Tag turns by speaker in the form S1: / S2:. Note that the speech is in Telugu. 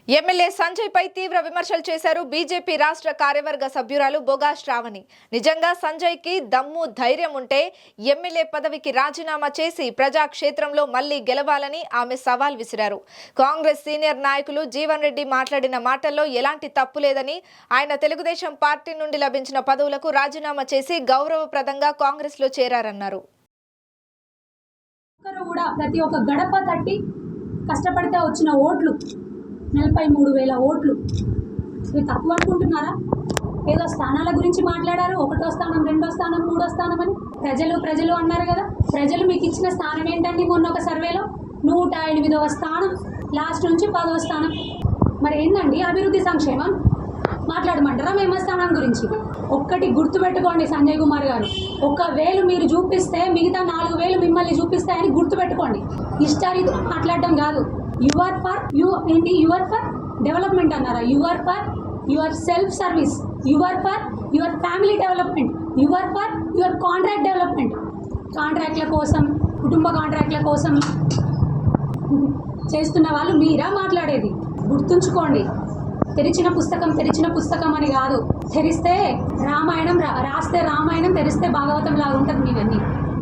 S1: ఎమ్మెల్యే సంజయ్ పై తీవ్ర విమర్శలు చేశారు బీజేపీ రాష్ట్ర కార్యవర్గ సభ్యురాలు బొగా శ్రావణి. నిజంగా సంజయ్ కి దమ్ము ధైర్యం ఉంటే ఎమ్మెల్యే పదవికి రాజీనామా చేసి ప్రజాక్షేత్రంలో మళ్లీ గెలవాలని ఆమె సవాల్ విసిరారు. కాంగ్రెస్ సీనియర్ నాయకులు జీవన్ రెడ్డి మాట్లాడిన మాటల్లో ఎలాంటి తప్పు లేదని, ఆయన తెలుగుదేశం పార్టీ నుండి లభించిన పదవులకు రాజీనామా చేసి గౌరవప్రదంగా కాంగ్రెస్ లో చేరారన్నారు.
S2: ప్రతి ఒక్క గడప తట్టి కష్టపడితే వచ్చిన ఓట్లు 43,000 ఓట్లు. ఇవి తక్కువ అనుకుంటున్నారా? ఏదో స్థానాల గురించి మాట్లాడారు, 1వ స్థానం 2వ స్థానం 3వ స్థానం అని. ప్రజలు అన్నారు కదా, ప్రజలు మీకు ఇచ్చిన స్థానం ఏంటండి? మొన్న ఒక సర్వేలో 108వ స్థానం, లాస్ట్ నుంచి 10వ స్థానం. మరి ఏందండి అభివృద్ధి సంక్షేమం? మాట్లాడమంటారా మేము స్థానం గురించి? ఒక్కటి గుర్తుపెట్టుకోండి సంజయ్ కుమార్ గారు, 1,000 మీరు చూపిస్తే మిగతా 4,000 మిమ్మల్ని చూపిస్తాయని గుర్తుపెట్టుకోండి. ఇష్టారీతో మాట్లాడడం కాదు. యు ఆర్ ఫర్ డెవలప్మెంట్ అన్నారా? You are for your self service, you are for your family development, you are for your contract development. కాంట్రాక్ట్ల కోసం, కుటుంబ కాంట్రాక్ట్ల కోసం చేస్తున్న వాళ్ళు మీరా మాట్లాడేది? గుర్తుంచుకోండి. తెరిచిన పుస్తకం అని కాదు. తెరిస్తే రామాయణం, రాస్తే రామాయణం, తెరిస్తే భాగవతం లాగా ఉంటుంది మీవన్నీ.